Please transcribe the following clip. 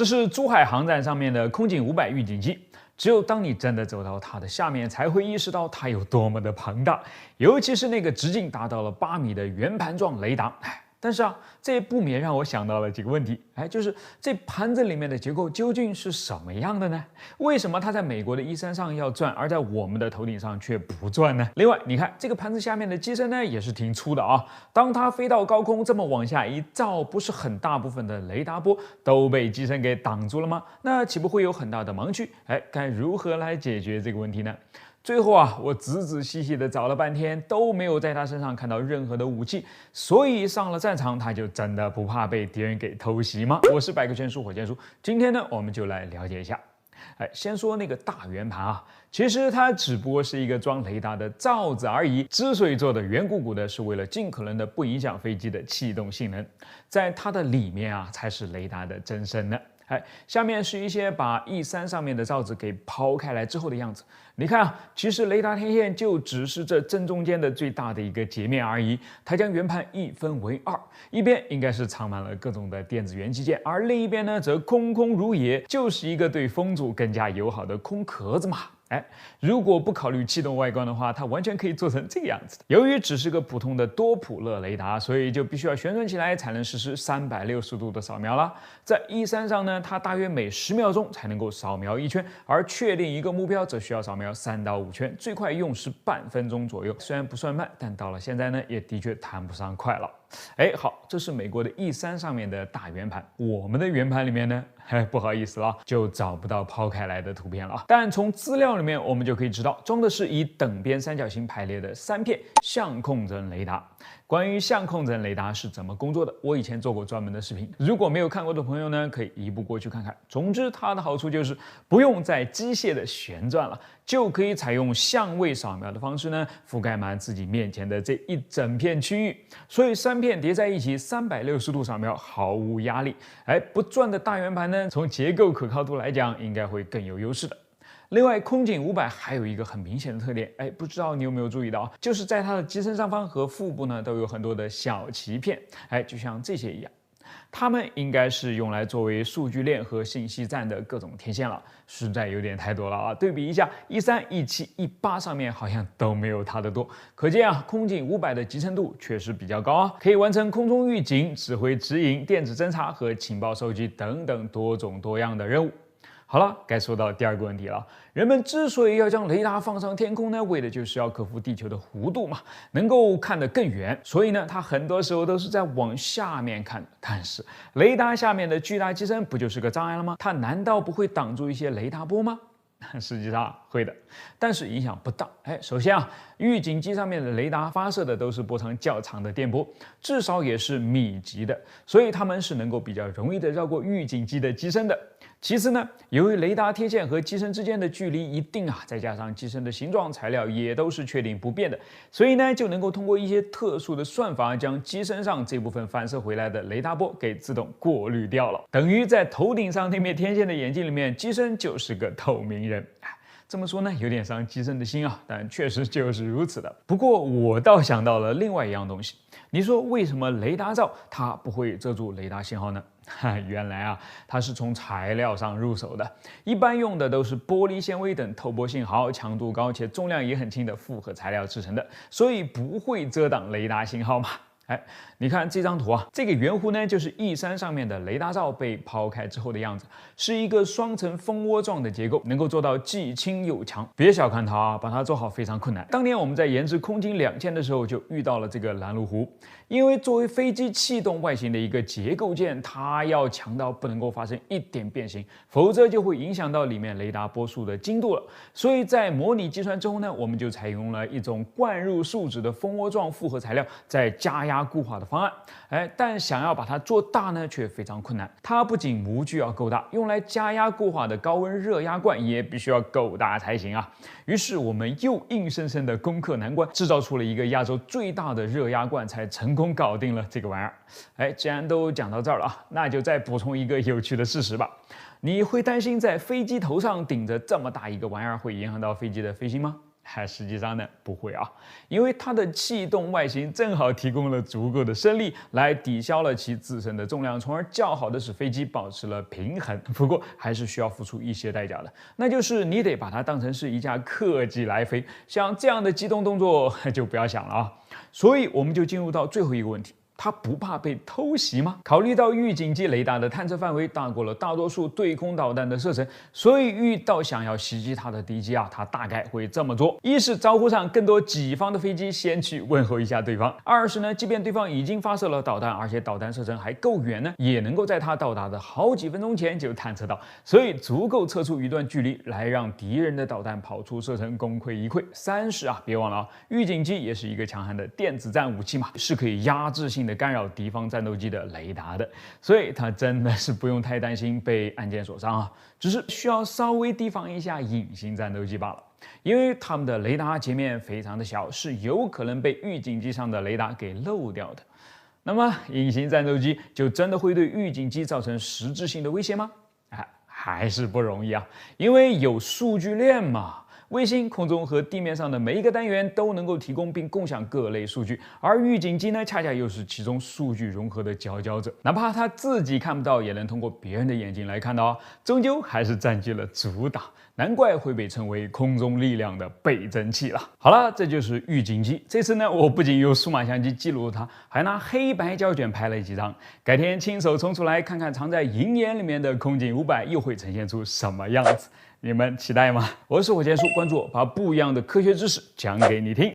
这是珠海航展上面的空警500预警机。只有当你真的走到它的下面，才会意识到它有多么的庞大，尤其是那个直径达到了8米的圆盘状雷达。但是啊，这也不免让我想到了几个问题，就是这盘子里面的结构究竟是什么样的呢？为什么它在美国的E3上要转，而在我们的头顶上却不转呢？另外，你看这个盘子下面的机身呢，也是挺粗的啊。当它飞到高空，这么往下一照，不是很大部分的雷达波都被机身给挡住了吗？那岂不会有很大的盲区？该如何来解决这个问题呢？最后啊，我仔仔细细的找了半天，都没有在他身上看到任何的武器，所以上了战场，他就真的不怕被敌人给偷袭吗？我是百科全书火箭叔，今天呢，我们就来了解一下。先说那个大圆盘啊，其实它只不过是一个装雷达的罩子而已。之所以做的圆鼓鼓的，是为了尽可能的不影响飞机的气动性能，在它的里面啊，才是雷达的真身呢。下面是一些把E3上面的罩子给抛开来之后的样子。你看啊，其实雷达天线就只是这正中间的最大的一个截面而已。它将圆盘一分为二，一边应该是藏满了各种的电子元器件，而另一边呢则空空如也，就是一个对风阻更加友好的空壳子嘛。如果不考虑气动外观的话，它完全可以做成这个样子的。由于只是个普通的多普勒雷达，所以就必须要旋转起来才能实施360度的扫描了。在E3上呢，它大约每10秒钟才能够扫描1圈，而确定一个目标则需要扫描3到5圈，最快用时半分钟左右。虽然不算慢，但到了现在呢，也的确谈不上快了。好，这是美国的E3上面的大圆盘，我们的圆盘里面呢，不好意思了，就找不到抛开来的图片了。但从资料里面我们就可以知道，装的是以等边三角形排列的3片相控阵雷达。关于相控阵雷达是怎么工作的，我以前做过专门的视频，如果没有看过的朋友呢，可以移步过去看看。总之，它的好处就是不用再机械的旋转了，就可以采用相位扫描的方式呢，覆盖满自己面前的这一整片区域。所以3片叠在一起，360度扫描毫无压力。不转的大圆盘呢，从结构可靠度来讲，应该会更有优势的。另外，空警500还有一个很明显的特点，不知道你有没有注意到，就是在它的机身上方和腹部呢，都有很多的小鳍片，就像这些一样。它们应该是用来作为数据链和信息站的各种天线了，实在有点太多了啊！对比一下，E3、E7、E8上面好像都没有它的多，可见啊，空警500的集成度确实比较高啊，可以完成空中预警、指挥指引、电子侦察和情报收集等等多种多样的任务。好了，该说到第二个问题了。人们之所以要将雷达放上天空呢，为的就是要克服地球的弧度嘛，能够看得更远。所以呢，它很多时候都是在往下面看的。但是，雷达下面的巨大机身不就是个障碍了吗？它难道不会挡住一些雷达波吗？实际上会的，但是影响不大。首先啊，预警机上面的雷达发射的都是波长较长的电波，至少也是米级的，所以它们是能够比较容易的绕过预警机的机身的。其次呢，由于雷达天线和机身之间的距离一定啊，再加上机身的形状材料也都是确定不变的，所以呢，就能够通过一些特殊的算法，将机身上这部分反射回来的雷达波给自动过滤掉了。等于在头顶上那面天线的眼睛里面，机身就是个透明人。这么说呢，有点伤机身的心啊，但确实就是如此的。不过我倒想到了另外一样东西，你说为什么雷达罩它不会遮住雷达信号呢？原来啊，它是从材料上入手的，一般用的都是玻璃纤维等透波性好、强度高且重量也很轻的复合材料制成的，所以不会遮挡雷达信号嘛。你看这张图啊，这个圆弧呢，就是 E3上面的雷达罩被抛开之后的样子，是一个双层蜂窝状的结构，能够做到既轻又强。别小看它啊，把它做好非常困难。当年我们在研制空警2000的时候，就遇到了这个拦路弧，因为作为飞机气动外形的一个结构件，它要强到不能够发生一点变形，否则就会影响到里面雷达波束的精度了。所以在模拟计算之后呢，我们就采用了一种灌入树脂的蜂窝状复合材料，再加压固化的方案。但想要把它做大呢，却非常困难。它不仅模具要够大，用来加压固化的高温热压罐也必须要够大才行啊。于是我们又硬生生的攻克难关，制造出了一个亚洲最大的热压罐，才成功搞定了这个玩意儿。既然都讲到这儿了啊，那就再补充一个有趣的事实吧。你会担心在飞机头上顶着这么大一个玩意儿会影响到飞机的飞行吗？实际上呢，不会啊，因为它的气动外形正好提供了足够的升力来抵消了其自身的重量，从而较好的使飞机保持了平衡。不过还是需要付出一些代价的，那就是你得把它当成是一架客机来飞，像这样的机动动作就不要想了啊。所以我们就进入到最后一个问题。它不怕被偷袭吗？考虑到预警机雷达的探测范围大过了大多数对空导弹的射程，所以遇到想要袭击它的敌机它大概会这么做：一是招呼上更多己方的飞机先去问候一下对方；二是呢，即便对方已经发射了导弹，而且导弹射程还够远呢，也能够在它到达的好几分钟前就探测到，所以足够测出一段距离来让敌人的导弹跑出射程，功亏一篑。三是别忘了预警机也是一个强悍的电子战武器嘛，是可以压制性的干扰敌方战斗机的雷达的，所以它真的是不用太担心被暗箭所伤只是需要稍微提防一下隐形战斗机罢了，因为它们的雷达截面非常的小，是有可能被预警机上的雷达给漏掉的。那么隐形战斗机就真的会对预警机造成实质性的威胁吗？还是不容易因为有数据链嘛。卫星、空中和地面上的每一个单元都能够提供并共享各类数据，而预警机呢，恰恰又是其中数据融合的佼佼者。哪怕它自己看不到，也能通过别人的眼睛来看到终究还是占据了主导。难怪会被称为空中力量的倍增器了。好了，这就是预警机。这次呢，我不仅用数码相机记录了它，还拿黑白胶卷拍了几张。改天亲手冲出来看看，藏在银眼里面的空警500又会呈现出什么样子？你们期待吗？我是火箭叔，关注我，把不一样的科学知识讲给你听。